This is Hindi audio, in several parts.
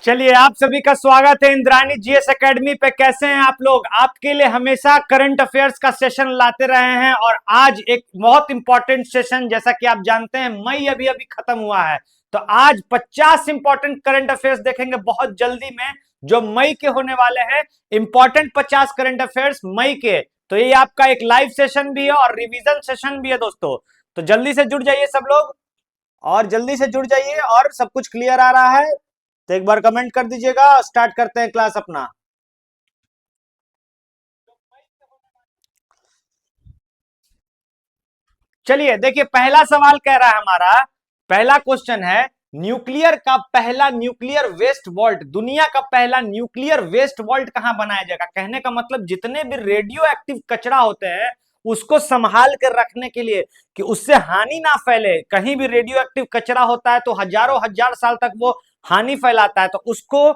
चलिए, आप सभी का स्वागत है इंद्रानी जीएस एकेडमी पे। कैसे हैं आप लोग? आपके लिए हमेशा करंट अफेयर्स का सेशन लाते रहे हैं और आज एक बहुत इंपॉर्टेंट सेशन, जैसा कि आप जानते हैं मई अभी अभी खत्म हुआ है, तो आज 50 इंपॉर्टेंट करंट अफेयर्स देखेंगे बहुत जल्दी में, जो मई के होने वाले हैं। इंपॉर्टेंट 50 करंट अफेयर्स मई के, तो ये आपका एक लाइव सेशन भी है और रिविजन सेशन भी है दोस्तों। तो जल्दी से जुड़ जाइए सब लोग, और जल्दी से जुड़ जाइए, और सब कुछ क्लियर आ रहा है तो एक बार कमेंट कर दीजिएगा। स्टार्ट करते हैं क्लास अपना। चलिए देखिए, पहला सवाल कह रहा है हमारा, पहला क्वेश्चन है, न्यूक्लियर का पहला न्यूक्लियर वेस्ट वॉल्ट, दुनिया का पहला न्यूक्लियर वेस्ट वॉल्ट कहां बनाया जाएगा? कहने का मतलब जितने भी रेडियो एक्टिव कचरा होते हैं उसको संभाल कर रखने के लिए, कि उससे हानि ना फैले। कहीं भी रेडियो एक्टिव कचरा होता है तो हजारों हजार साल तक वो हानि फैलाता है, तो उसको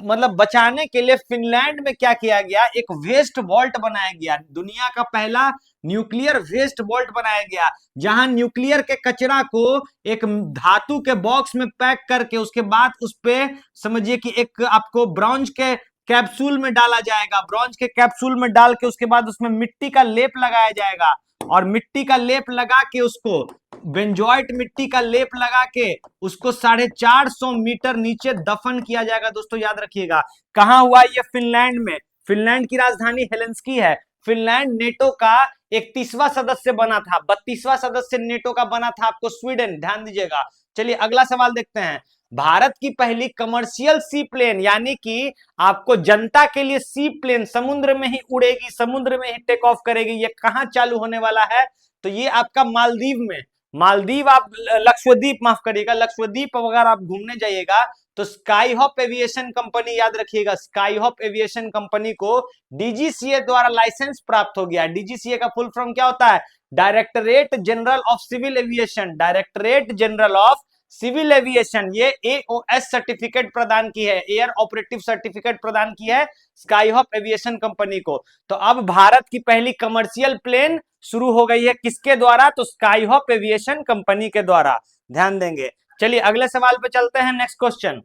मतलब बचाने के लिए फिनलैंड में क्या किया गया, एक वेस्ट वॉल्ट बनाया गया। दुनिया का पहला न्यूक्लियर वेस्ट वॉल्ट बनाया गया, जहां न्यूक्लियर के कचरा को एक धातु के बॉक्स में पैक करके उसके बाद उस पे समझिए कि एक आपको ब्रॉन्ज के कैप्सूल में डाला जाएगा। ब्रॉन्ज के कैप्सूल में डाल के उसके बाद उसमें मिट्टी का लेप लगाया जाएगा, और मिट्टी का लेप लगा के उसको, बेंजोइट मिट्टी का लेप लगा के उसको 450 मीटर नीचे दफन किया जाएगा। दोस्तों याद रखिएगा, कहां हुआ ये? फिनलैंड में। फिनलैंड की राजधानी हेलेंस्की है। फिनलैंड नेटो का 31वां सदस्य बना था, 32वां सदस्य नेटो का बना था आपको स्वीडन, ध्यान दीजिएगा। चलिए अगला सवाल देखते हैं। भारत की पहली कमर्शियल सी प्लेन, यानी कि आपको जनता के लिए सी प्लेन, समुद्र में ही उड़ेगी, समुद्र में ही टेक ऑफ करेगी, ये कहां चालू होने वाला है? तो ये आपका मालदीव में। मालदीव, आप लक्षद्वीप, माफ करिएगा, लक्षद्वीप अगर आप घूमने जाइएगा तो स्काई हॉप एविएशन कंपनी, याद रखिएगा, स्काई हॉप एविएशन कंपनी को डीजीसीए द्वारा लाइसेंस प्राप्त हो गया। डीजीसीए का फुल फॉर्म क्या होता है? Directorate general of civil aviation. Directorate general of civil aviation, ये एओएस सर्टिफिकेट प्रदान की है, एयर ऑपरेटिव सर्टिफिकेट प्रदान की है स्काई हॉप एविएशन कंपनी को। तो अब भारत की पहली कमर्शियल प्लेन शुरू हो गई है, किसके द्वारा? तो स्काई हॉप एविएशन कंपनी के द्वारा, ध्यान देंगे। चलिए अगले सवाल पे चलते हैं, नेक्स्ट क्वेश्चन।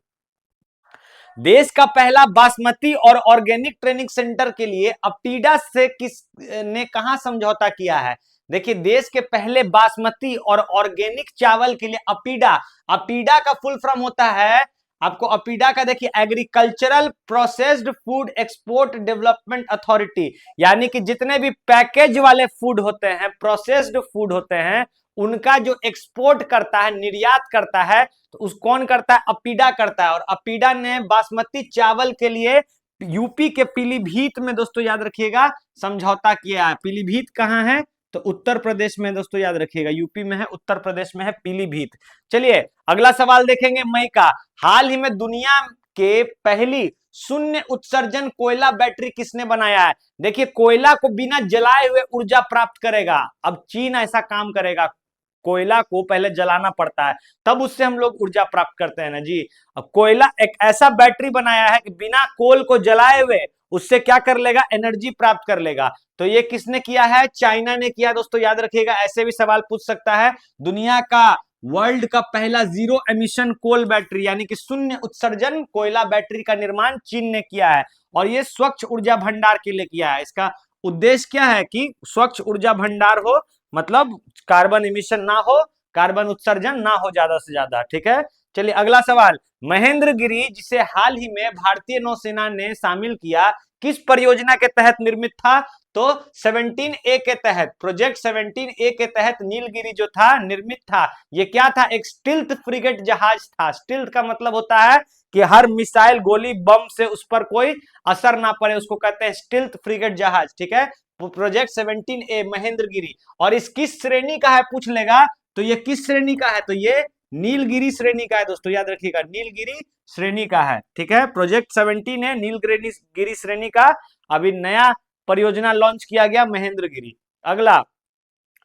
देश का पहला बासमती और ऑर्गेनिक ट्रेनिंग सेंटर के लिए अपीडा से किस ने कहां समझौता किया है? देखिए, देश के पहले बासमती और ऑर्गेनिक चावल के लिए अपीडा, अपीडा का फुल फॉर्म होता है आपको, अपीडा का देखिए, agricultural processed food export development authority, यानी कि जितने भी पैकेज वाले फूड होते हैं, प्रोसेस्ड फूड होते हैं, उनका जो एक्सपोर्ट करता है, निर्यात करता है, तो उस कौन करता है? अपीडा करता है। और अपीडा ने बासमती चावल के लिए यूपी के पीलीभीत में, दोस्तों याद रखिएगा, समझौता किया है। पीलीभीत कहां है? तो उत्तर प्रदेश में, दोस्तों याद रखिएगा, यूपी में है, उत्तर प्रदेश में है पीलीभीत। चलिए अगला सवाल देखेंगे मई का। हाल ही में दुनिया के पहली शून्य उत्सर्जन कोयला बैटरी किसने बनाया है? देखिए, कोयला को बिना जलाए हुए ऊर्जा प्राप्त करेगा। अब चीन ऐसा काम करेगा, कोयला को पहले जलाना पड़ता है, तब उससे हम लोग ऊर्जा प्राप्त करते हैं ना जी। अब कोयला एक ऐसा बैटरी बनाया है कि बिना कोल को जलाए हुए उससे क्या कर लेगा? एनर्जी प्राप्त कर लेगा। तो ये किसने किया है? चाइना ने किया। दोस्तों याद रखिएगा, ऐसे भी सवाल पूछ सकता है। दुनिया का, वर्ल्ड का पहला जीरो एमिशन कोल बैटरी, यानी कि शून्य उत्सर्जन कोयला बैटरी का निर्माण चीन ने किया है, और ये स्वच्छ ऊर्जा भंडार के लिए किया है। इसका उद्देश्य क्या है? कि स्वच्छ ऊर्जा भंडार हो, मतलब कार्बन इमिशन ना हो, कार्बन उत्सर्जन ना हो ज्यादा से ज्यादा, ठीक है। चलिए अगला सवाल। महेंद्रगिरी, जिसे हाल ही में भारतीय नौसेना ने शामिल किया, किस परियोजना के तहत निर्मित था? तो 17A के तहत, प्रोजेक्ट 17A के तहत नीलगिरी जो था निर्मित था। ये क्या था? एक स्टिल्थ फ्रिगेट जहाज था। स्टिल्थ का मतलब होता है कि हर मिसाइल, गोली, बम से उस पर कोई असर ना पड़े, उसको कहते हैं स्टिल्थ फ्रिगेट जहाज, ठीक है। Project 17A Mahendragiri. और इस किस श्रेणी का है पूछ लेगा, तो ये किस श्रेणी का है? तो ये नीलगिरी श्रेणी का है। दोस्तों याद रखिएगा, नीलगिरी श्रेणी का है, ठीक है। प्रोजेक्ट 17 है, नीलगिरी श्रेणी का। अभी नया परियोजना लॉन्च किया गया, महेंद्रगिरी। अगला,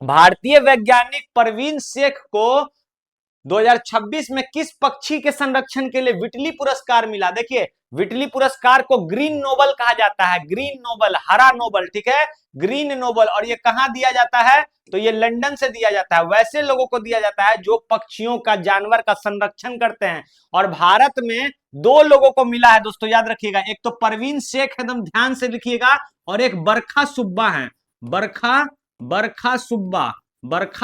भारतीय वैज्ञानिक परवीन शेख को 2026 में किस पक्षी के संरक्षण के लिए विटली पुरस्कार मिला? देखिए, विटली पुरस्कार को ग्रीन नोबल कहा जाता है, ग्रीन नोबल, हरा नोबल, ठीक है, ग्रीन नोबल। और ये कहां दिया जाता है? तो ये लंदन से दिया जाता है। वैसे लोगों को दिया जाता है जो पक्षियों का, जानवर का संरक्षण करते हैं। और भारत में 2 लोगों को मिला है दोस्तों, याद रखिएगा। एक तो परवीन शेख, एकदम ध्यान से लिखिएगा, और एक बरखा सुब्बा है, बरखा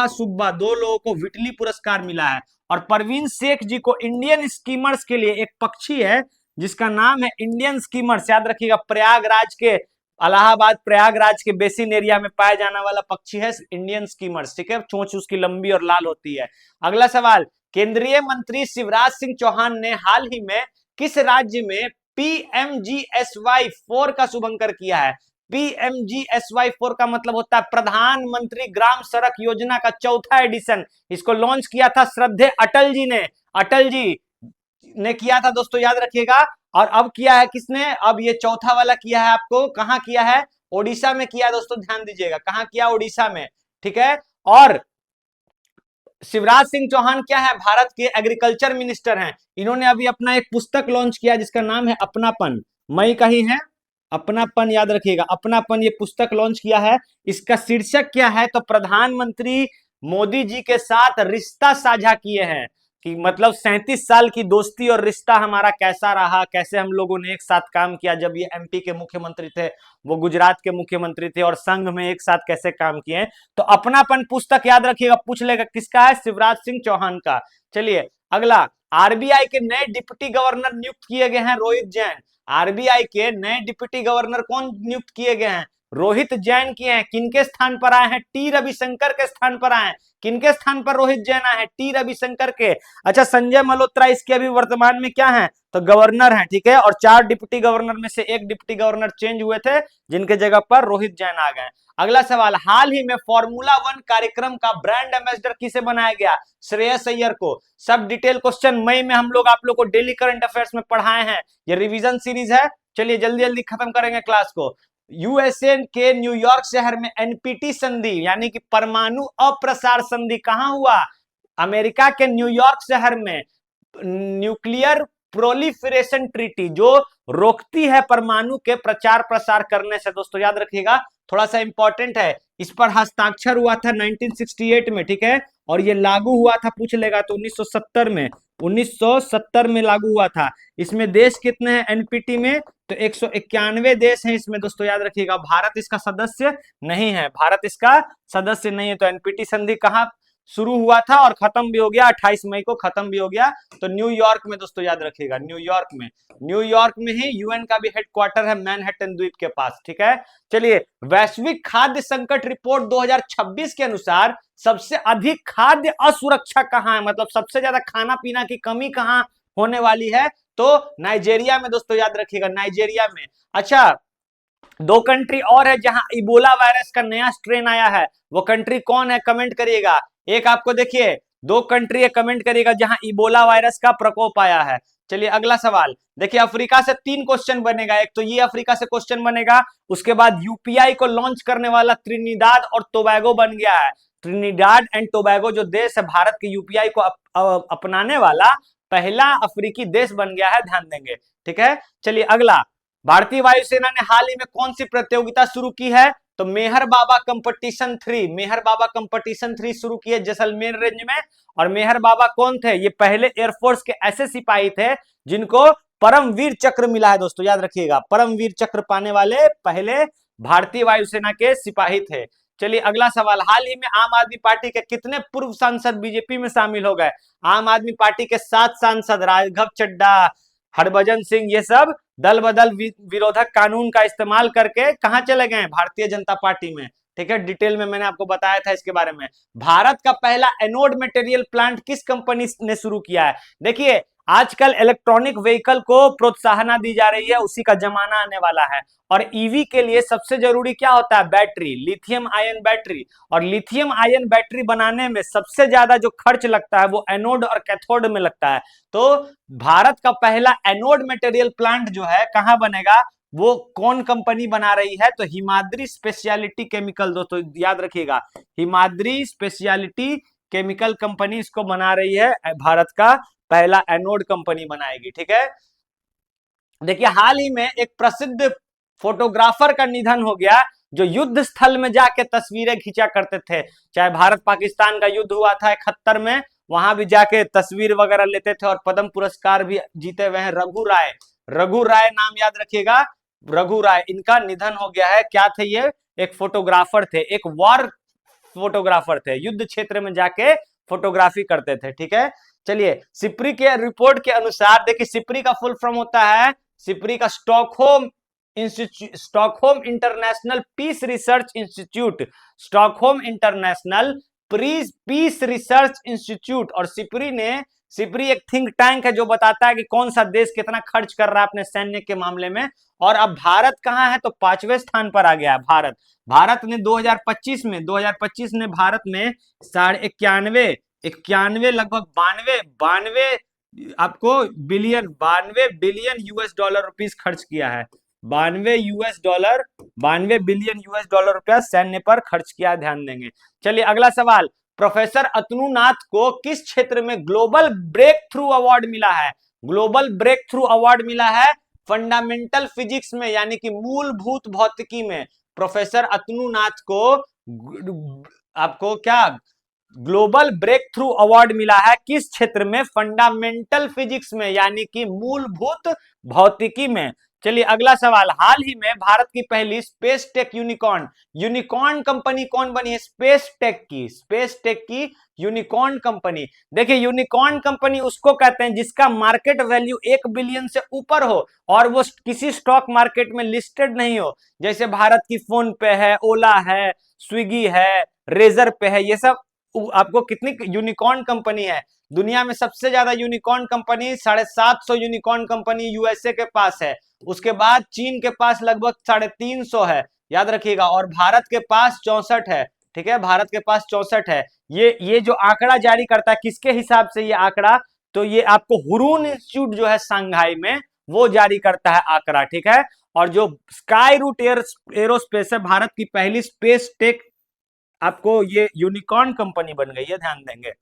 सुब्बा 2 लोगों को विटली पुरस्कार मिला है। और परवीन शेख जी को इंडियन स्कीमर्स के लिए, एक पक्षी है जिसका नाम है इंडियन स्कीमर्स, याद रखिएगा, प्रयागराज के, इलाहाबाद प्रयागराज के बेसिन एरिया में पाया जाने वाला पक्षी है इंडियन स्कीमर्स, ठीक है। चोंच उसकी लंबी और लाल होती है। अगला सवाल, केंद्रीय मंत्री शिवराज सिंह चौहान ने हाल ही में किस राज्य में PMGSY 4 का शुभारंभ किया है? PMGSY 4 का मतलब होता है प्रधानमंत्री ग्राम सड़क योजना का 4था एडिशन। इसको लॉन्च किया था श्रद्धेय अटल जी ने किया था दोस्तों, याद रखिएगा। और अब किया है किसने? अब ये 4था वाला किया है। आपको कहां किया है? ओडिशा में किया है दोस्तों, ध्यान दीजिएगा, कहां किया? ओडिशा में, ठीक है। और शिवराज सिंह चौहान क्या है? भारत के एग्रीकल्चर मिनिस्टर हैं। इन्होंने अभी अपना एक पुस्तक लॉन्च किया जिसका नाम है अपनापन, मई का ही है, अपनापन, याद रखिएगा, अपनापन, ये पुस्तक लॉन्च किया है। इसका शीर्षक क्या है? तो प्रधानमंत्री मोदी जी के साथ रिश्ता साझा किए हैं, कि मतलब 37 साल की दोस्ती और रिश्ता हमारा कैसा रहा, कैसे हम लोगों ने एक साथ काम किया। जब ये MP के मुख्यमंत्री थे, वो गुजरात के मुख्यमंत्री थे, और संघ में एक साथ कैसे काम किए। तो अपनापन पुस्तक, याद रखिएगा, पूछ लेगा किसका है? शिवराज सिंह चौहान का। चलिए अगला, RBI के नए डिप्टी गवर्नर नियुक्त किए गए हैं रोहित जैन। RBI के नए डिप्टी गवर्नर कौन नियुक्त किए गए हैं? रोहित जैन किए हैं। किनके स्थान पर आए हैं? T रविशंकर के स्थान पर आए हैं। किनके स्थान पर रोहित जैन आए हैं? T रविशंकर के। अच्छा, संजय मल्होत्रा इसके अभी वर्तमान में क्या है? तो गवर्नर हैं, ठीक है। और 4 डिप्टी गवर्नर में से 1 डिप्टी गवर्नर चेंज हुए थे, जिनके जगह पर रोहित जैन आ गए। अगला सवाल, हाल ही में फॉर्मूला 1 कार्यक्रम का ब्रांड एम्बेसडर किसे बनाया गया? श्रेयस अय्यर को। सब डिटेल क्वेश्चन मई में हम लोग आप लोग को डेली करंट अफेयर्स में पढ़ाए हैं, ये रिवीजन सीरीज है। चलिए जल्दी जल्दी खत्म करेंगे क्लास को। USA के न्यूयॉर्क शहर में NPT संधि, यानी कि परमाणु अप्रसार संधि, कहां हुआ? अमेरिका के न्यूयॉर्क शहर में। न्यूक्लियर प्रोलिफरेशन ट्रीटी, जो रोकती है परमाणु के प्रचार प्रसार करने से, दोस्तों याद रखिएगा, थोड़ा सा इंपॉर्टेंट है। इस पर हस्ताक्षर हुआ था 1968 में, ठीक है। और ये लागू हुआ था, पूछ लेगा तो 1970 में, 1970 में लागू हुआ था। इसमें देश कितने हैं NPT में? तो 191 देश हैं इसमें, दोस्तों याद रखिएगा। भारत इसका सदस्य नहीं है, भारत इसका सदस्य नहीं है। तो NPT संधि कहां शुरू हुआ था और खत्म भी हो गया? 28 मई को खत्म भी हो गया। तो न्यूयॉर्क में, दोस्तों याद रखिएगा, न्यूयॉर्क में ही UN का भी हेडक्वार्टर है, मैनहट्टन द्वीप के पास, ठीक है। चलिए, वैश्विक खाद्य संकट रिपोर्ट 2026 के अनुसार सबसे अधिक खाद्य असुरक्षा कहां है? मतलब सबसे ज्यादा खाना पीना की कमी कहां होने वाली है? तो नाइजीरिया में, दोस्तों याद रखिएगा, नाइजीरिया में। अच्छा, 2 कंट्री और है जहां इबोला वायरस का नया स्ट्रेन आया है, वो कंट्री कौन है? कमेंट करिएगा। एक आपको देखिए 2 कंट्री है, कमेंट करिएगा, जहां इबोला वायरस का प्रकोप आया है। चलिए अगला सवाल, देखिए अफ्रीका से 3 क्वेश्चन बनेगा। एक तो ये अफ्रीका से क्वेश्चन बनेगा, उसके बाद UPI को लॉन्च करने वाला त्रिनिदाद और टोबैगो बन गया है। त्रिनिदाद एंड टोबैगो जो देश है, भारत के UPI को अपनाने वाला पहला अफ्रीकी देश बन गया है, ध्यान देंगे, ठीक है। चलिए अगला, भारतीय वायुसेना ने हाल ही में कौन सी प्रतियोगिता शुरू की है? तो मेहर बाबा कंपटीशन 3, मेहर बाबा कंपटीशन 3 शुरू की है जैसलमेर रेंज में। और मेहर बाबा कौन थे? ये पहले एयरफोर्स के ऐसे सिपाही थे जिनको परमवीर चक्र मिला है, दोस्तों याद रखिएगा, परमवीर चक्र पाने वाले पहले भारतीय वायुसेना के सिपाही थे। चलिए अगला सवाल, हाल ही में आम आदमी पार्टी के कितने पूर्व सांसद बीजेपी में शामिल हो गए? आम आदमी पार्टी के 7 सांसद, राघव चड्ढा, हरभजन सिंह, ये सब दल बदल विरोधक कानून का इस्तेमाल करके कहां चले गए? भारतीय जनता पार्टी में, ठीक है। डिटेल में मैंने आपको बताया था इसके बारे में। भारत का पहला एनोड मटेरियल प्लांट किस कंपनी ने शुरू किया है? देखिए आजकल इलेक्ट्रॉनिक व्हीकल को प्रोत्साहन दी जा रही है, उसी का जमाना आने वाला है। और ईवी के लिए सबसे जरूरी क्या होता है? Battery, lithium ion battery. और लिथियम आयन बैटरी बनाने में सबसे ज्यादा जो खर्च लगता है वो एनोड और कैथोड में लगता है। तो भारत का पहला एनोड मटेरियल प्लांट जो है कहां बनेगा, वो कौन कंपनी बना रही है? तो हिमाद्री स्पेशलिटी केमिकल, दोस्तों याद रखिएगा, हिमाद्री स्पेशलिटी केमिकल कंपनी इसको बना रही है, भारत का पहला एनोड कंपनी बनाएगी। ठीक है, देखिए हाल ही में एक प्रसिद्ध फोटोग्राफर का निधन हो गया, जो युद्ध स्थल में जाके तस्वीरें खींचा करते थे। चाहे भारत पाकिस्तान का युद्ध हुआ था 71 में, वहां भी जाके तस्वीर वगैरह लेते थे और पद्म पुरस्कार भी जीते हुए हैं। रघु राय, रघु राय नाम याद रखिएगा, रघु राय, इनका निधन हो गया है। क्या थे ये? एक फोटोग्राफर थे, एक वॉर फोटोग्राफर थे, युद्ध क्षेत्र में जाके फोटोग्राफी करते थे। ठीक है, चलिए सिप्री के रिपोर्ट के अनुसार, देखिए सिप्री का फुल फॉर्म होता है, सिप्री का Stockholm institute, Stockholm International Peace Research Institute, Stockholm International Peace Research Institute. और सिप्री एक थिंक टैंक है जो बताता है कि कौन सा देश कितना खर्च कर रहा है अपने सैन्य के मामले में। और अब भारत कहां है? तो 5वें स्थान पर आ गया है भारत। भारत ने 2025 ने भारत में 91 लगभग 92 आपको billion, 92 billion US dollar rupees खर्च किया है। 92 बिलियन यूएस डॉलर रुपया सैन्य पर खर्च किया, ध्यान देंगे। चलिए अगला सवाल, प्रोफेसर अतनु नाथ को किस क्षेत्र में ग्लोबल ब्रेक थ्रू अवार्ड मिला है? ग्लोबल ब्रेक थ्रू अवार्ड मिला है फंडामेंटल फिजिक्स में, यानी कि मूलभूत भौतिकी में। प्रोफेसर अतनु नाथ को आपको क्या ग्लोबल ब्रेक थ्रू अवार्ड मिला है किस क्षेत्र में? फंडामेंटल फिजिक्स में, यानी कि मूलभूत भौतिकी में। चलिए अगला सवाल, हाल ही में भारत की पहली स्पेस टेक यूनिकॉर्न कंपनी कौन बनी है? स्पेस टेक की यूनिकॉर्न कंपनी। देखिए यूनिकॉर्न कंपनी उसको कहते हैं जिसका मार्केट वैल्यू 1 बिलियन से ऊपर हो और वो किसी स्टॉक मार्केट में लिस्टेड नहीं हो। जैसे भारत की फोन पे है, ओला है, स्विगी है, रेजर पे है, ये सब आपको कितनी यूनिकॉर्न कंपनी है? दुनिया में सबसे ज्यादा unicorn company 750 unicorn company USA के पास है। उसके बाद चीन के पास लगभग 350 है, याद रखिएगा। और भारत के पास 64 है। ठीक है, भारत के पास 64 है। ये जो आंकड़ा जारी करता है किसके हिसाब से ये आंकड़ा? तो ये आपको हुरून इंस्टीट्यूट जो है सांघाई में, वो जारी करता है आंकड़ा। ठीक है, और जो स्काई रूट एरोस्पेस है, भारत की पहली स्पेस टेक आपको ये यूनिकॉर्न कंपनी बन गई है, ध्यान देंगे।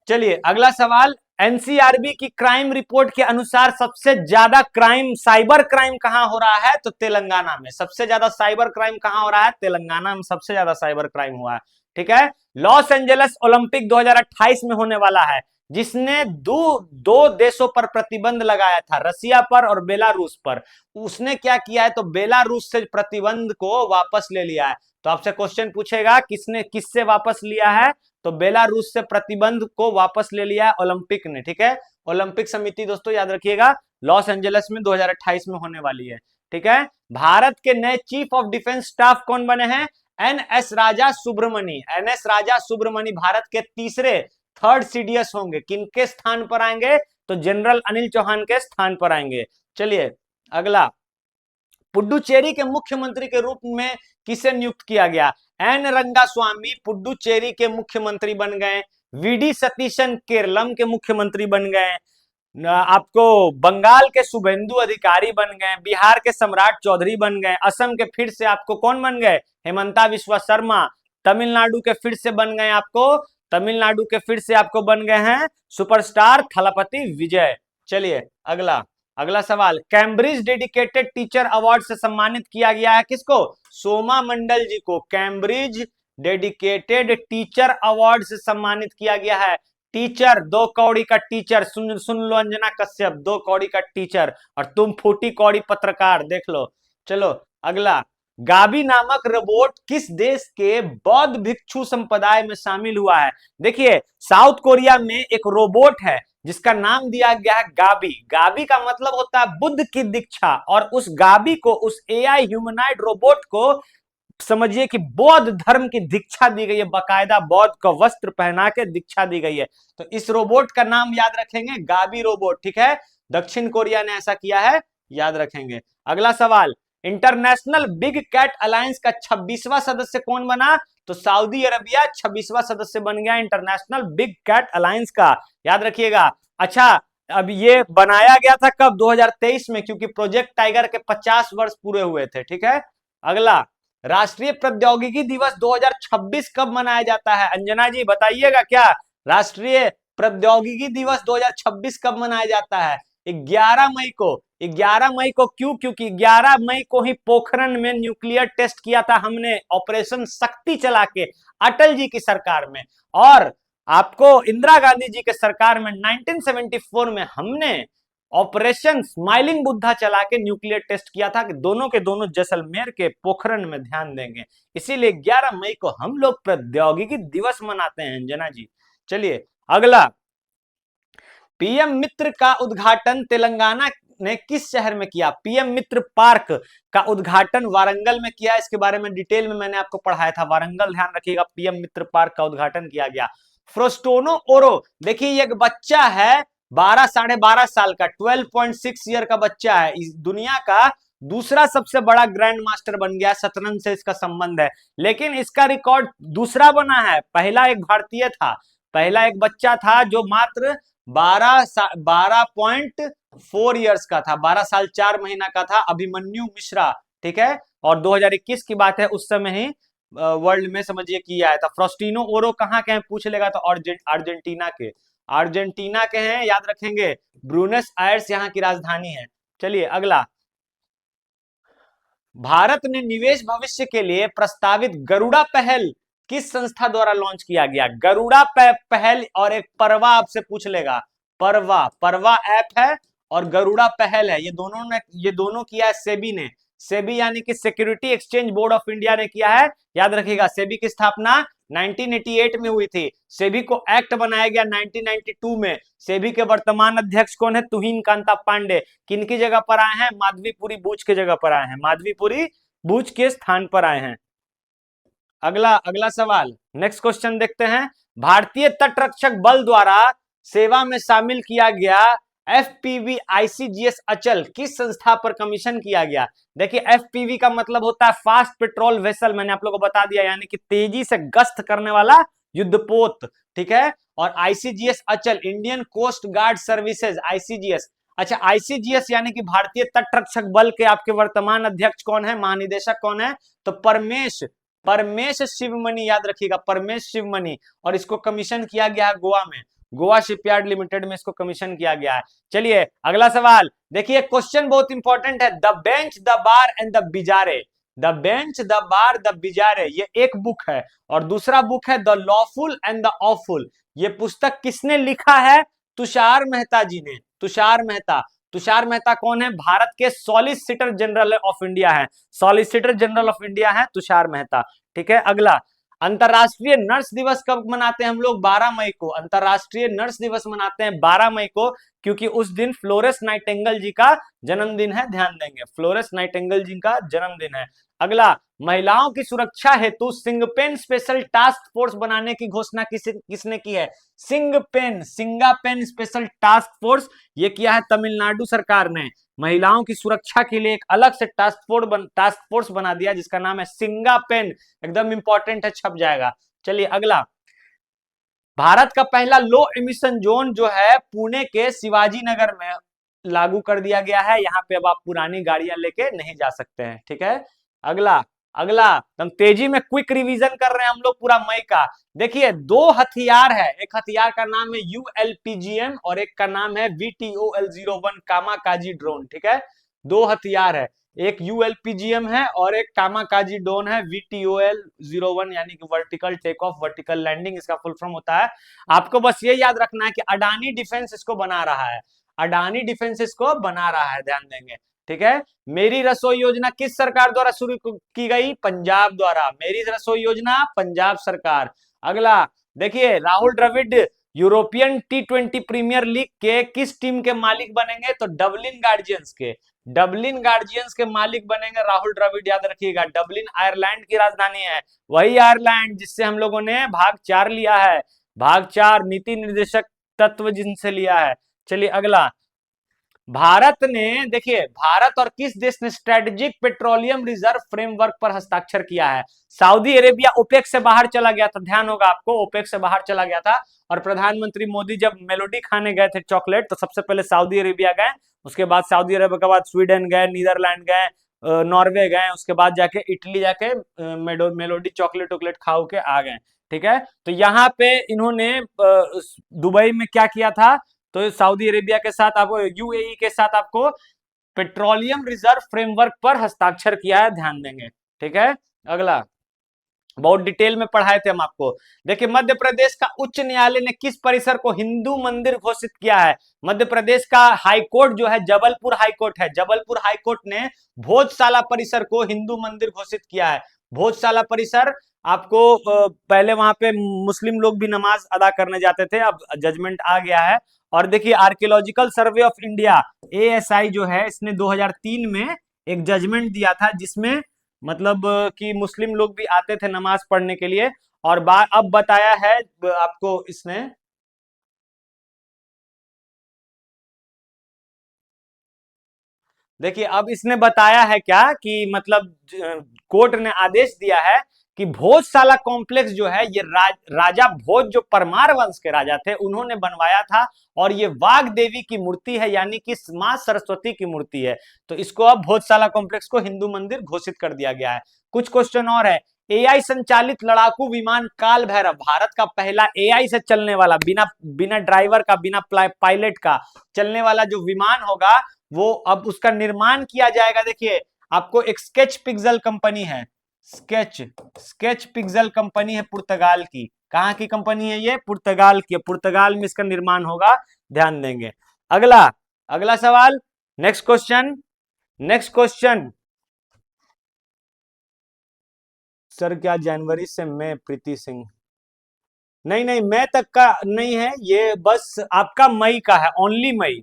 चलिए अगला सवाल, एनसीआरबी की क्राइम रिपोर्ट के अनुसार सबसे ज्यादा क्राइम, साइबर क्राइम कहां हो रहा है? तो तेलंगाना में। सबसे ज्यादा साइबर क्राइम कहां हो रहा है? तेलंगाना में सबसे ज्यादा साइबर क्राइम हुआ है। ठीक है, लॉस एंजलिस ओलंपिक 2028 में होने वाला है, जिसने दो देशों पर प्रतिबंध लगाया था, रसिया पर और बेलारूस पर। उसने क्या किया है? तो बेलारूस से प्रतिबंध को वापस ले लिया है। तो आपसे क्वेश्चन पूछेगा किससे वापस लिया है? तो बेलारूस से प्रतिबंध को वापस ले लिया है ओलंपिक ने। ठीक है, ओलंपिक समिति दोस्तों याद रखिएगा लॉस एंजलिस में 2028 में होने वाली है। ठीक है, भारत के नए चीफ ऑफ डिफेंस स्टाफ कौन बने हैं? एनएस राजा सुब्रमणी। एनएस राजा सुब्रमणी भारत के थर्ड सीडीएस होंगे। किनके स्थान पर आएंगे? तो जनरल अनिल चौहान के स्थान पर आएंगे। चलिए अगला, पुडुचेरी के मुख्यमंत्री के रूप में किसे नियुक्त किया गया? एन रंगास्वामी पुडुचेरी के मुख्यमंत्री बन गए। वीडी सतीशन केरलम के मुख्यमंत्री बन गए। आपको बंगाल के शुभेंदु अधिकारी बन गए। बिहार के सम्राट चौधरी बन गए। असम के फिर से आपको कौन बन गए? हेमंता विश्व शर्मा। तमिलनाडु के फिर से बन गए आपको बन गए हैं सुपरस्टार थलपति विजय। चलिए अगला सवाल, कैम्ब्रिज डेडिकेटेड टीचर अवार्ड से सम्मानित किया गया है किसको? सोमा मंडल जी को कैम्ब्रिज डेडिकेटेड टीचर अवार्ड से सम्मानित किया गया है। टीचर, 2 कौड़ी का टीचर, सुन लो अंजना कश्यप, 2 कौड़ी का टीचर, और तुम फूटी कौड़ी पत्रकार, देख लो। चलो अगला, गाबी नामक रोबोट किस देश के बौद्ध भिक्षु संप्रदाय में शामिल हुआ है? देखिए साउथ कोरिया में एक रोबोट है जिसका नाम दिया गया है गाबी। गाबी का मतलब होता है बुद्ध की दीक्षा, और उस गाबी को, उस एआई ह्यूमनॉइड रोबोट को समझिए कि बौद्ध धर्म की दीक्षा दी गई है, बाकायदा बौद्ध का वस्त्र पहना के दीक्षा दी गई है। तो इस रोबोट का नाम याद रखेंगे, गाबी रोबोट। ठीक है, दक्षिण कोरिया ने ऐसा किया है, याद रखेंगे। अगला सवाल, इंटरनेशनल बिग कैट अलायंस का 26वां सदस्य कौन बना? तो सऊदी अरबिया 26वां सदस्य बन गया इंटरनेशनल बिग कैट अलायंस का, याद रखिएगा। अच्छा, अब ये बनाया गया था कब? 2023 में, क्योंकि प्रोजेक्ट टाइगर के 50 वर्ष पूरे हुए थे। ठीक है, अगला, राष्ट्रीय प्रौद्योगिकी दिवस 2026 कब मनाया जाता है? अंजना जी बताइएगा क्या राष्ट्रीय प्रौद्योगिकी दिवस 2026 कब मनाया जाता है? 11 मई को। 11 मई को क्यों? क्योंकि 11 मई को ही पोखरण में न्यूक्लियर टेस्ट किया था हमने ऑपरेशन शक्ति चला के, अटल जी की सरकार में। और आपको इंदिरा गांधी जी के सरकार में 1974 में हमने ऑपरेशन स्माइलिंग बुद्धा चला के न्यूक्लियर टेस्ट किया था कि दोनों के दोनों जैसलमेर के पोखरण में ध्यान देंगे। इसीलिए 11 मई को हम लोग प्रौद्योगिकी दिवस मनाते हैं अंजना जी। चलिए अगला, पीएम मित्र का उद्घाटन तेलंगाना ने किस शहर में किया? पीएम मित्र पार्क का उद्घाटन वारंगल में किया। इसके बारे में डिटेल में मैंने आपको पढ़ाया था, वारंगल ध्यान रखिएगा। पीएम मित्र पार्क का उद्घाटन किया गया। फ्रोस्टोनो ओरो, देखिए एक बच्चा है 12-12.5 साल का, 12.6 ईयर का बच्चा है, इस दुनिया का दूसरा सबसे बड़ा ग्रैंड मास्टर बन गया। शतरंज से इसका संबंध है, लेकिन इसका रिकॉर्ड दूसरा बना है। पहला एक भारतीय था, पहला एक बच्चा था जो मात्र 12.4 ईयर्स का था, 12 साल 4 महीना का था, अभिमन्यु मिश्रा। ठीक है, और 2021 की बात है, उस समय ही वर्ल्ड में समझिए कि आया था। फ्रोस्टिनो ओरो कहाँ के हैं पूछ लेगा तो अर्जेंटीना के, अर्जेंटीना के हैं, याद रखेंगे। ब्रूनस आयर्स यहाँ की राजधानी है। चलिए अगला, भारत ने निवेश भविष्य के लिए प्रस्तावित गरुड़ा पहल किस संस्था द्वारा लॉन्च किया गया? गरुड़ा पहल और एक परवा आपसे पूछ लेगा। परवा ऐप है और गरुड़ा पहल है, ये दोनों किया है सेबी ने। सेबी यानी कि security exchange board of India ने किया है। याद रखिएगा, सेबी की स्थापना 1988 में हुई थी। सेबी को एक्ट बनाया गया 1992 में। सेबी के वर्तमान अध्यक्ष कौन है? तुहिन कांता पांडे। किनकी जगह पर आए हैं? माधवीपुरी बूच के जगह पर आए हैं, माधवीपुरी बूच के स्थान पर आए हैं। अगला सवाल, नेक्स्ट क्वेश्चन देखते हैं। भारतीय तटरक्षक बल द्वारा सेवा में शामिल किया गया एफपीवी आईसीजीएस अचल किस संस्था पर कमीशन किया गया? देखिए एफपीवी का मतलब होता है फास्ट पेट्रोल वेसल, मैंने आप लोगों को बता दिया, यानी कि तेजी से गश्त करने वाला युद्धपोत। ठीक है, और आईसीजीएस अचल Indian Coast Guard Services, ICGS. अच्छा, आईसीजीएस यानी कि भारतीय तटरक्षक बल के आपके वर्तमान अध्यक्ष कौन है, महानिदेशक कौन है? तो परमेश शिवमणि, याद रखिएगा, परमेश शिवमणि। और इसको कमीशन किया गया है गोवा में, गोवा शिपयार्ड लिमिटेड में इसको कमीशन किया गया है। चलिए अगला सवाल देखिए, क्वेश्चन बहुत इंपॉर्टेंट है। The bench, the bar and the बिजारे, the bench, the bar, the बिजारे, ये एक बुक है। और दूसरा बुक है the lawful and the awful. ये पुस्तक किसने लिखा है? तुषार मेहता जी ने। तुषार मेहता कौन है? भारत के सॉलिसिटर जनरल ऑफ इंडिया है, सॉलिसिटर जनरल ऑफ इंडिया है तुषार मेहता। ठीक है, अगला, अंतरराष्ट्रीय नर्स दिवस कब मनाते हैं हम लोग? 12 मई को। अंतरराष्ट्रीय नर्स दिवस मनाते हैं 12 मई को, क्योंकि उस दिन फ्लोरेंस नाइटिंगेल जी का जन्मदिन है, ध्यान देंगे, फ्लोरेंस नाइटिंगेल जी का जन्मदिन है। अगला, महिलाओं की सुरक्षा हेतु सिंगपेन स्पेशल टास्क फोर्स बनाने की घोषणा किसने की है? सिंगापेन स्पेशल टास्क फोर्स, ये किया है तमिलनाडु सरकार ने। महिलाओं की सुरक्षा के लिए एक अलग से टास्क फोर्स बना दिया जिसका नाम है सिंगापेन, एकदम इंपॉर्टेंट है, छप जाएगा। चलिए अगला, भारत का पहला लो एमिशन जोन जो है पुणे के शिवाजी नगर में लागू कर दिया गया है। यहाँ पे अब आप पुरानी गाड़ियां लेके नहीं जा सकते हैं। ठीक है, अगला हम तेजी में क्विक रिवीजन कर रहे हैं हम लोग पूरा मई का। देखिए 2 हथियार है, एक हथियार का नाम है ULPGM और एक का नाम है VTOL-01 कामाकाजी ड्रोन। ठीक है, 2 हथियार है, एक ULPGM है और एक कामाकाजी ड्रोन है VTOL-01, यानी कि vertical take off vertical landing इसका फुल फॉर्म होता है। आपको बस ये याद रखना है कि अडानी डिफेंस इसको बना रहा है, अडानी डिफेंस इसको बना रहा है, ध्यान देंगे। ठीक है, मेरी रसोई योजना किस सरकार द्वारा शुरू की गई? पंजाब द्वारा। मेरी रसोई योजना पंजाब सरकार। अगला देखिए, Rahul Dravid European T20 premier league के किस टीम के मालिक बनेंगे? तो डबलिन गार्जियंस के मालिक बनेंगे राहुल द्रविड़, याद रखिएगा। डबलिन आयरलैंड की राजधानी है, वही आयरलैंड जिससे हम लोगों ने भाग 4 लिया है, भाग 4 नीति निर्देशक तत्व जिनसे लिया है। चलिए अगला, भारत ने, देखिए भारत और किस देश ने स्ट्रेटेजिक पेट्रोलियम रिजर्व फ्रेमवर्क पर हस्ताक्षर किया है? सऊदी अरेबिया ओपेक से बाहर चला गया था, ध्यान होगा आपको, ओपेक से बाहर चला गया था। और प्रधानमंत्री मोदी जब मेलोडी खाने गए थे चॉकलेट, तो सबसे पहले सऊदी अरेबिया गए, उसके बाद सऊदी अरेबिया के बाद स्वीडन गए, नीदरलैंड गए, नॉर्वे गए, उसके बाद जाके इटली जाके मेलोडी चॉकलेट वॉकलेट खाओ के आ गए। ठीक है, तो यहाँ पे इन्होंने दुबई में क्या किया था, तो सऊदी अरेबिया के साथ, आपको यूएई के साथ आपको पेट्रोलियम रिजर्व फ्रेमवर्क पर हस्ताक्षर किया है, ध्यान देंगे। ठीक है, अगला बहुत डिटेल में पढ़ाए थे हम आपको। देखिए, मध्य प्रदेश का उच्च न्यायालय ने किस परिसर को हिंदू मंदिर घोषित किया है? मध्य प्रदेश का हाईकोर्ट जो है जबलपुर हाईकोर्ट है, जबलपुर हाईकोर्ट ने भोजशाला परिसर को हिंदू मंदिर घोषित किया है। भोजशाला परिसर आपको पहले वहां पे मुस्लिम लोग भी नमाज अदा करने जाते थे, अब जजमेंट आ गया है। और देखिए, archaeological survey of India ASI जो है, इसने 2003 में एक जजमेंट दिया था, जिसमें मतलब कि मुस्लिम लोग भी आते थे नमाज पढ़ने के लिए। और अब बताया है आपको इसने, देखिए अब इसने बताया है क्या कि मतलब कोर्ट ने आदेश दिया है कि भोजशाला कॉम्प्लेक्स जो है ये राजा भोज जो परमार वंश के राजा थे उन्होंने बनवाया था, और ये वाग देवी की मूर्ति है, यानी कि मां सरस्वती की मूर्ति है। तो इसको अब भोजशाला कॉम्प्लेक्स को हिंदू मंदिर घोषित कर दिया गया है। कुछ क्वेश्चन और है। AI संचालित लड़ाकू विमान काल भैरव, भारत का पहला AI से चलने वाला, बिना बिना ड्राइवर का, बिना पायलट का चलने वाला जो विमान होगा, वो अब उसका निर्माण किया जाएगा। देखिए, आपको एक स्केच पिक्सल कंपनी है, स्केच पिक्सल कंपनी है पुर्तगाल की। कहां की कंपनी है ये? पुर्तगाल की। पुर्तगाल में इसका निर्माण होगा, ध्यान देंगे। अगला अगला सवाल, next question, next question. Sir क्या जनवरी से मई? प्रीति सिंह, नहीं नहीं, मई तक का नहीं है ये, बस आपका मई का है, ओनली मई।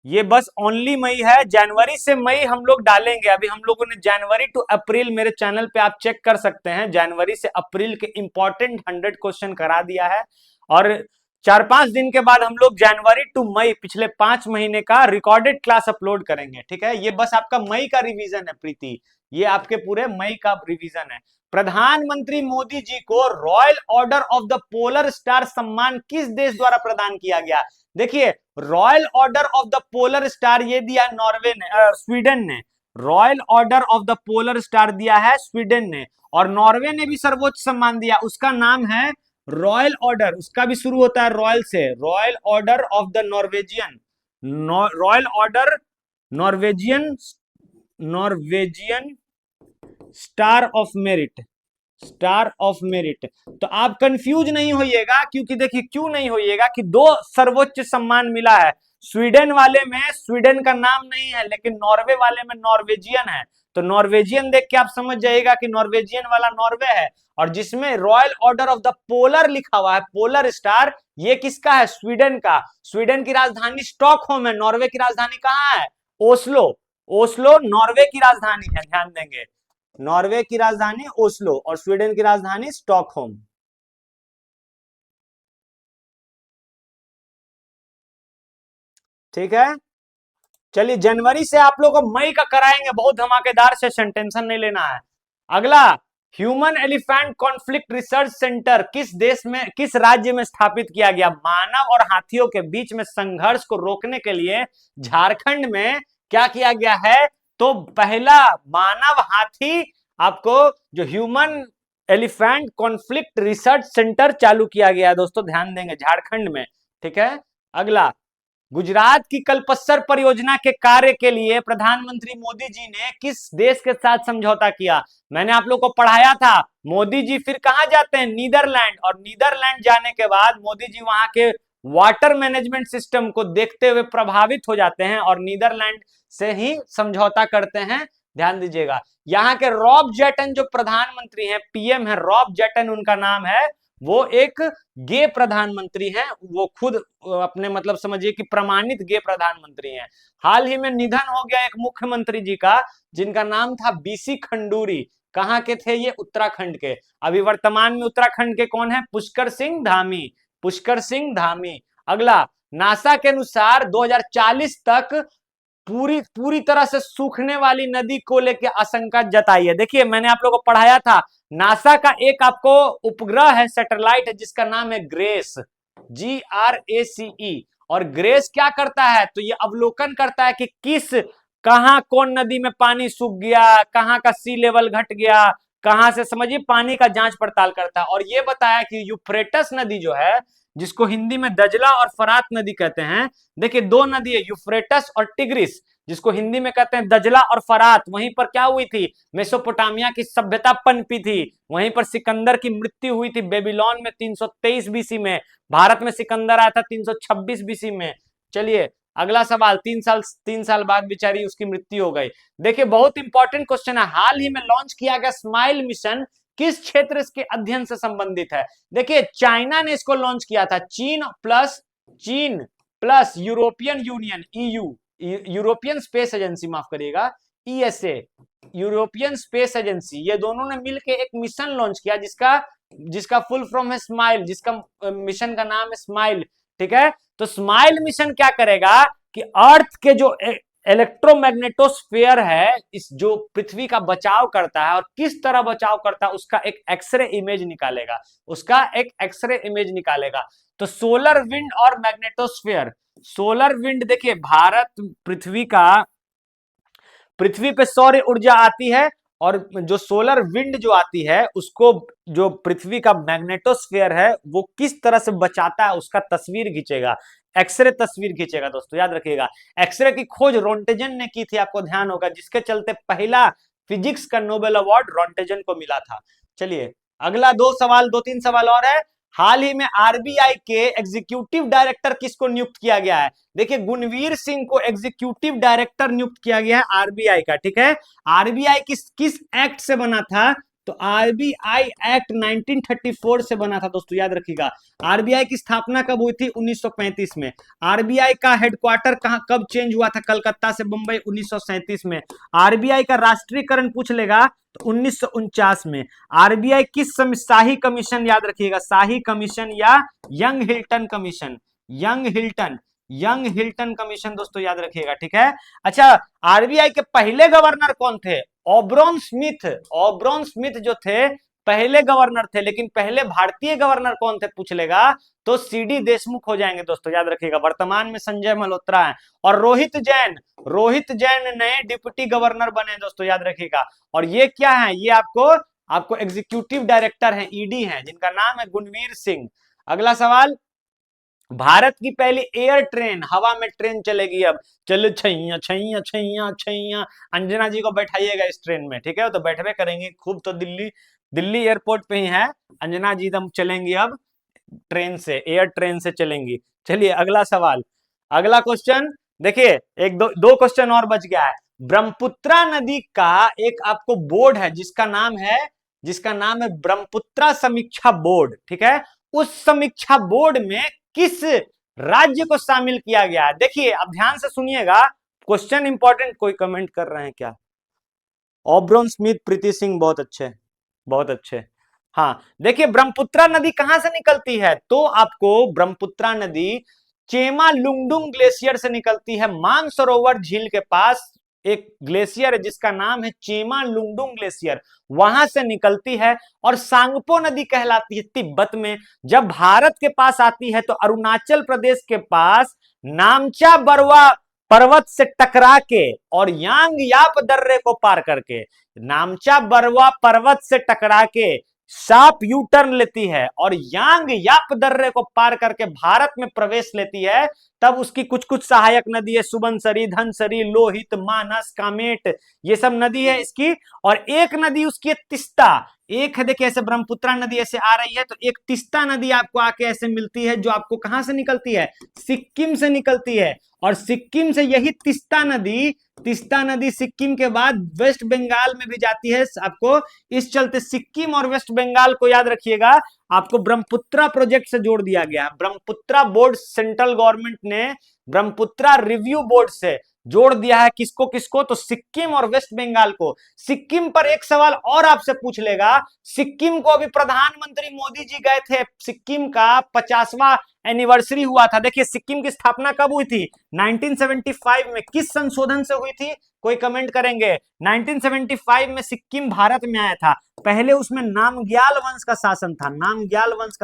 ये बस ओनली मई है, जनवरी से मई हम लोग डालेंगे। अभी हम लोगों ने जनवरी टू अप्रैल, मेरे चैनल पे आप चेक कर सकते हैं, जनवरी से अप्रैल के इंपॉर्टेंट 100 क्वेश्चन करा दिया है। और 4-5 दिन के बाद हम लोग जनवरी टू मई पिछले 5 महीने का रिकॉर्डेड क्लास अपलोड करेंगे। ठीक है, ये बस आपका मई का रिवीजन है प्रीति, ये आपके पूरे मई का रिवीजन है। प्रधानमंत्री मोदी जी को royal order of the polar star सम्मान किस देश द्वारा प्रदान किया गया? देखिए, royal order of the polar star ये दिया नॉर्वे ने, स्वीडन ने। Royal order of the polar star दिया है स्वीडन ने, और नॉर्वे ने भी सर्वोच्च सम्मान दिया, उसका नाम है रॉयल ऑर्डर, उसका भी शुरू होता है रॉयल से, royal order of the Norwegian, royal order Norwegian, Norwegian star of merit, star of merit. तो आप कंफ्यूज नहीं होइएगा, क्योंकि देखिए क्यों नहीं होइएगा कि 2 सर्वोच्च सम्मान मिला है। स्वीडन वाले में स्वीडन का नाम नहीं है, लेकिन नॉर्वे वाले में नॉर्वेजियन है। तो नॉर्वेजियन देख के आप समझ जाइएगा कि नॉर्वेजियन वाला नॉर्वे है। और जिसमें royal order of the polar लिखा हुआ है, पोलर स्टार, ये किसका है? स्वीडन का। स्वीडन की राजधानी स्टॉकहोम है, नॉर्वे की राजधानी कहाँ है? ओस्लो। ओस्लो नॉर्वे की राजधानी है, ध्यान देंगे। नॉर्वे की राजधानी ओस्लो और स्वीडन की राजधानी स्टॉकहोम। ठीक है, चलिए जनवरी से आप लोग को मई का कराएंगे, बहुत धमाकेदार सेशन, टेंशन नहीं लेना है। अगला, human elephant conflict research centre किस देश में, किस राज्य में स्थापित किया गया? मानव और हाथियों के बीच में संघर्ष को रोकने के लिए झारखंड में क्या किया गया है? तो पहला मानव हाथी, आपको जो human elephant conflict research centre चालू किया गया है दोस्तों, ध्यान देंगे, झारखंड में। ठीक है, अगला, गुजरात की कल्पस्सर परियोजना के कार्य के लिए प्रधानमंत्री मोदी जी ने किस देश के साथ समझौता किया? मैंने आप लोग को पढ़ाया था, मोदी जी फिर कहां जाते हैं? नीदरलैंड। और नीदरलैंड जाने के बाद मोदी जी वहां के वाटर मैनेजमेंट सिस्टम को देखते हुए प्रभावित हो जाते हैं और नीदरलैंड से ही समझौता करते हैं, ध्यान दीजिएगा। यहाँ के रॉब जेटन जो प्रधानमंत्री हैं, PM है रॉब जेटन उनका नाम है, वो एक गे प्रधानमंत्री हैं, वो खुद अपने मतलब समझिए कि प्रमाणित गे प्रधानमंत्री हैं। हाल ही में निधन हो गया एक मुख्यमंत्री जी का, जिनका नाम था BC खंडूरी। कहां के थे ये? उत्तराखंड के। अभी वर्तमान में उत्तराखंड के कौन है? पुष्कर सिंह धामी, पुष्कर सिंह धामी। अगला, नासा के अनुसार 2040 तक पूरी तरह से सूखने वाली नदी को लेकर आशंका जताई है। देखिए, मैंने आप लोगों को पढ़ाया था, नासा का एक आपको उपग्रह है, सैटेलाइट है, जिसका नाम है ग्रेस, GRACE। और ग्रेस क्या करता है? तो ये अवलोकन करता है कि किस कहाँ कौन नदी में पानी सूख गया, कहाँ का सी लेवल घट गया, कहां से, समझिए पानी का जांच पड़ताल करता है। और ये बताया कि यूफ्रेटस नदी जो है, जिसको हिंदी में दजला और फरात नदी कहते हैं, देखिए दो नदी है, यूफ्रेटस और टिग्रिस, जिसको हिंदी में कहते हैं दजला और फरात। वहीं पर क्या हुई थी, मेसोपोटामिया की सभ्यता पनपी थी, वहीं पर सिकंदर की मृत्यु हुई थी बेबीलोन में 323 बीसी में, भारत में सिकंदर आया था 326 बीसी में। चलिए अगला सवाल, 3 साल बाद बेचारी उसकी मृत्यु हो गई। देखिए बहुत इंपॉर्टेंट क्वेश्चन है, हाल ही में लॉन्च किया गया स्माइल मिशन किस क्षेत्र इसके अध्ययन से संबंधित है। देखिए चाइना ने इसको लॉन्च किया था, चीन plus European union EU, European space agency, माफ करिएगा ईएसए, यूरोपियन स्पेस एजेंसी, ये दोनों ने मिलकर एक मिशन लॉन्च किया जिसका फुल फॉर्म है स्माइल, जिसका मिशन का नाम है स्माइल। ठीक है, तो स्माइल मिशन क्या करेगा कि अर्थ के जो इलेक्ट्रोमैग्नेटोस्फीयर है, इस जो पृथ्वी का बचाव करता है, और किस तरह बचाव करता है उसका एक एक्सरे इमेज निकालेगा, तो सोलर विंड और मैग्नेटोस्फीयर। सोलर विंड देखिए, भारत पृथ्वी पे सौर ऊर्जा आती है, और जो सोलर विंड जो आती है उसको, जो पृथ्वी का मैग्नेटोस्फीयर है वो किस तरह से बचाता है उसका तस्वीर खींचेगा, एक्सरे तस्वीर खींचेगा। दोस्तों याद रखिएगा, एक्सरे की खोज रोंटेजन ने की थी, आपको ध्यान होगा, जिसके चलते पहला फिजिक्स का नोबेल अवार्ड रोंटेजन को मिला था। चलिए अगला 2-3 सवाल और है। हाल ही में आरबीआई के एग्जीक्यूटिव डायरेक्टर किसको नियुक्त किया गया है। देखिए गुणवीर सिंह को एग्जीक्यूटिव डायरेक्टर नियुक्त किया गया है आरबीआई का। ठीक है, आरबीआई किस एक्ट से बना था, तो आरबीआई एक्ट 1934 से बना था। दोस्तों याद रखिएगा, आरबीआई की स्थापना कब हुई थी, 1935 में। आरबीआई का हेडक्वार्टर कब चेंज हुआ था, कलकत्ता से बंबई, 1937 में। आरबीआई का राष्ट्रीयकरण पूछ लेगा तो 1949 में। आरबीआई किस समय, शाही कमीशन, याद रखिएगा शाही कमीशन या young Hilton commission, young Hilton commission, दोस्तों याद रखिएगा। ठीक है, अच्छा आरबीआई के पहले गवर्नर कौन थे, ऑब्रोन स्मिथ जो थे पहले गवर्नर थे, लेकिन पहले भारतीय गवर्नर कौन थे पूछ लेगा तो सीडी देशमुख हो जाएंगे। दोस्तों याद रखिएगा, वर्तमान में संजय मल्होत्रा है। और रोहित जैन नए डिप्टी गवर्नर बने। दोस्तों याद रखिएगा, और ये क्या है, ये आपको एग्जीक्यूटिव डायरेक्टर हैं, ईडी हैं, जिनका नाम है गुणवीर सिंह। अगला सवाल, भारत की पहली एयर ट्रेन, हवा में ट्रेन चलेगी अब, चलो छैया छैया छैया छैया, अंजना जी को बैठाइएगा इस ट्रेन में। ठीक है, तो बैठवे करेंगे खूब, तो दिल्ली एयरपोर्ट पे ही है अंजना जी, दम चलेंगी अब ट्रेन से, एयर ट्रेन से चलेंगी। चलिए अगला सवाल, अगला क्वेश्चन देखिए, दो क्वेश्चन और बच गया है। ब्रह्मपुत्रा नदी का एक आपको बोर्ड है जिसका नाम है ब्रह्मपुत्रा समीक्षा बोर्ड। ठीक है, उस समीक्षा बोर्ड में किस राज्य को शामिल किया गया है। देखिए अब ध्यान से सुनिएगा, क्वेश्चन इंपॉर्टेंट। कोई कमेंट कर रहे हैं क्या, ऑब्रोन स्मिथ, प्रीति सिंह, बहुत अच्छे। हाँ देखिए, ब्रह्मपुत्रा नदी कहां से निकलती है, तो आपको ब्रह्मपुत्रा नदी चेमालुंगडुंग ग्लेशियर से निकलती है। मानसरोवर झील के पास एक ग्लेशियर है जिसका नाम है चेमालुंगडुंग ग्लेशियर, वहां से निकलती है। और सांगपो नदी कहलाती है तिब्बत में। जब भारत के पास आती है तो अरुणाचल प्रदेश के पास नामचा बरवा पर्वत से टकरा के और यांग याप दर्रे को पार करके, नामचा बरवा पर्वत से टकरा के शार्प यू टर्न लेती है और यांग याप दर्रे को पार करके भारत में प्रवेश लेती है। तब उसकी कुछ सहायक नदी है, सुबनसरी, धनसरी, लोहित, मानस, कामेट, ये सब नदी है इसकी। और एक नदी उसकी है तिस्ता। एक है देखिए, ऐसे ब्रह्मपुत्रा नदी ऐसे आ रही है, तो एक तिस्ता नदी आपको आके ऐसे मिलती है, जो आपको कहां से निकलती है, सिक्किम से निकलती है। और सिक्किम से यही तिस्ता नदी सिक्किम के बाद वेस्ट बंगाल में भी जाती है आपको। इस चलते सिक्किम और वेस्ट बंगाल को याद रखिएगा, आपको ब्रह्मपुत्रा प्रोजेक्ट से जोड़ दिया गया। ब्रह्मपुत्रा बोर्ड, सेंट्रल गवर्नमेंट ने ब्रह्मपुत्रा रिव्यू बोर्ड से जोड़ दिया है किसको, तो सिक्किम और वेस्ट बंगाल को। सिक्किम पर एक सवाल और आपसे पूछ लेगा, सिक्किम को अभी प्रधानमंत्री मोदी जी गए थे, सिक्किम का 50वां एनिवर्सरी हुआ था। देखिए सिक्किम की स्थापना कब हुई थी, 1975 में। किस संशोधन से हुई थी, कोई कमेंट करेंगे। 1975 में सिक्किम भारत में आया था। पहले उसमें नामग्याल वंश का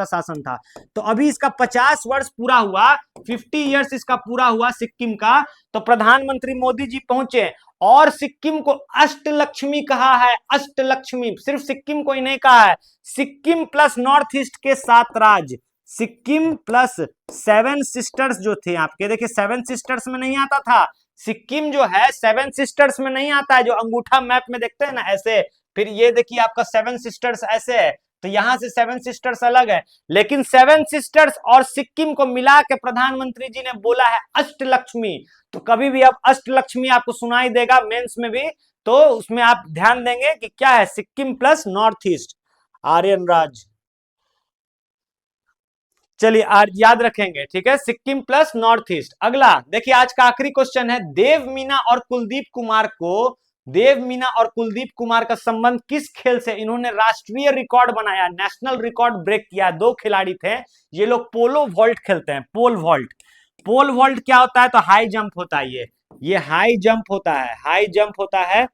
शासन था, तो अभी इसका 50 वर्ष पूरा हुआ, 50 इयर्स इसका पूरा हुआ सिक्किम का, तो प्रधानमंत्री मोदी जी पहुंचे और सिक्किम को अष्टलक्ष्मी कहा है। अष्टलक्ष्मी, सिर्फ सिक्किम को ही नहीं कहा है, सिक्किम प्लस नॉर्थ ईस्ट के 7 राज्य, सिक्किम प्लस 7 सिस्टर्स जो थे आपके, देखिए 7 सिस्टर्स में नहीं आता था, सिक्किम जो है 7 सिस्टर्स में नहीं आता है, जो अंगूठा मैप में देखते हैं ना ऐसे, फिर ये देखिए आपका 7 सिस्टर्स ऐसे है, तो यहां से 7 सिस्टर्स अलग है, लेकिन 7 सिस्टर्स और सिक्किम को मिला के प्रधानमंत्री जी ने बोला है अष्टलक्ष्मी। तो कभी भी अब अष्टलक्ष्मी आपको सुनाई देगा मेंस में भी, तो उसमें आप ध्यान देंगे कि क्या है, Sikkim plus north east, Aryan Raj, चलिए आज याद रखेंगे, ठीक है, सिक्किम प्लस नॉर्थ ईस्ट। अगला देखिए आज का आखिरी क्वेश्चन है, देव मीना और कुलदीप कुमार को, देव मीना और कुलदीप कुमार का संबंध किस खेल से, इन्होंने राष्ट्रीय रिकॉर्ड बनाया, नेशनल रिकॉर्ड ब्रेक किया। 2 खिलाड़ी थे, ये लोग पोलो वॉल्ट खेलते हैं, पोल वॉल्ट। पोल वॉल्ट क्या होता है, तो हाई जंप होता है, ये हाई जंप होता है, हाई जंप होता है,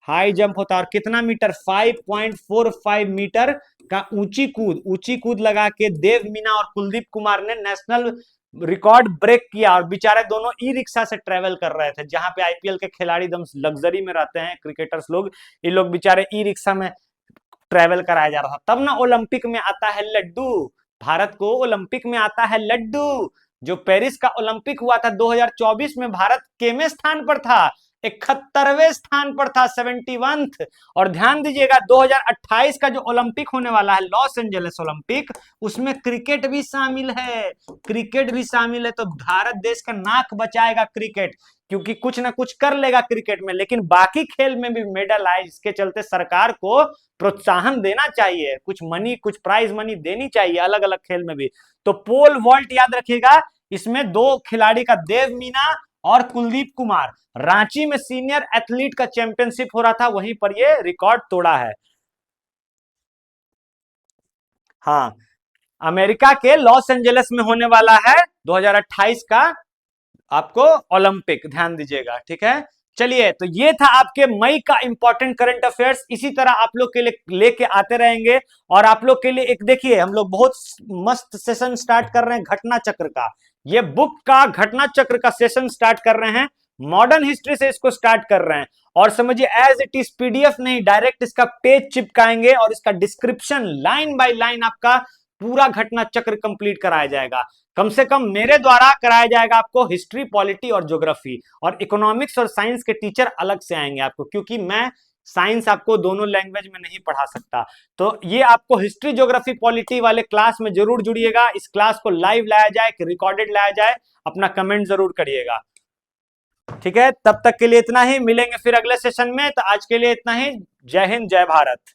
हाई जंप होता है। और कितना मीटर, 5.45 मीटर का ऊंची कूद लगा के देव मीना और कुलदीप कुमार ने नेशनल रिकॉर्ड ब्रेक किया। और बेचारे दोनों ई रिक्शा से ट्रेवल कर रहे थे, जहां पे आईपीएल के खिलाड़ी एकदम लग्जरी में रहते हैं क्रिकेटर्स लोग, ये लोग बेचारे ई रिक्शा में ट्रेवल कराया जा रहा था। तब ना ओलंपिक में आता है लड्डू, भारत को ओलंपिक में आता है लड्डू। जो पेरिस का ओलंपिक हुआ था 2024 में, भारत केवें स्थान पर था, 71वें स्थान पर था, 71th। और ध्यान दीजिएगा 2028 का जो ओलंपिक होने वाला है, लॉस एंजलिस ओलंपिक, उसमें क्रिकेट भी शामिल है, क्रिकेट भी शामिल है। तो भारत देश का नाक बचाएगा क्रिकेट, क्योंकि कुछ ना कुछ कर लेगा क्रिकेट में, लेकिन बाकी खेल में भी मेडल आए, इसके चलते सरकार को प्रोत्साहन देना चाहिए, कुछ मनी, कुछ प्राइज मनी देनी चाहिए अलग अलग खेल में भी। तो पोल वॉल्ट याद रखिएगा, इसमें 2 खिलाड़ी का, देव मीना और कुलदीप कुमार, रांची में सीनियर एथलीट का चैंपियनशिप हो रहा था, वहीं पर ये रिकॉर्ड तोड़ा है। हाँ, अमेरिका के लॉस एंजलिस में होने वाला है 2028 का आपको ओलंपिक, ध्यान दीजिएगा, ठीक है। चलिए, तो ये था आपके मई का इंपॉर्टेंट करंट अफेयर्स, इसी तरह आप लोग के लिए लेके आते रहेंगे। और आप लोग के लिए एक देखिए, हम लोग बहुत मस्त सेशन स्टार्ट कर रहे हैं घटना चक्र का, ये बुक का घटना चक्र का सेशन स्टार्ट कर रहे हैं, मॉडर्न हिस्ट्री से इसको स्टार्ट कर रहे हैं। और समझिए एज इट इज पीडीएफ नहीं, डायरेक्ट इसका पेज चिपकाएंगे और इसका डिस्क्रिप्शन लाइन बाय लाइन आपका पूरा घटना चक्र कंप्लीट कराया जाएगा। कम से कम मेरे द्वारा कराया जाएगा आपको हिस्ट्री, पॉलिटी और ज्योग्राफी, और इकोनॉमिक्स और साइंस के टीचर अलग से आएंगे आपको, क्योंकि मैं साइंस आपको दोनों लैंग्वेज में नहीं पढ़ा सकता। तो ये आपको हिस्ट्री, ज्योग्राफी, पॉलिटी वाले क्लास में जरूर जुड़िएगा। इस क्लास को लाइव लाया जाए कि रिकॉर्डेड लाया जाए, अपना कमेंट जरूर करिएगा, ठीक है। तब तक के लिए इतना ही, मिलेंगे फिर अगले सेशन में। तो आज के लिए इतना ही, जय हिंद, जय भारत।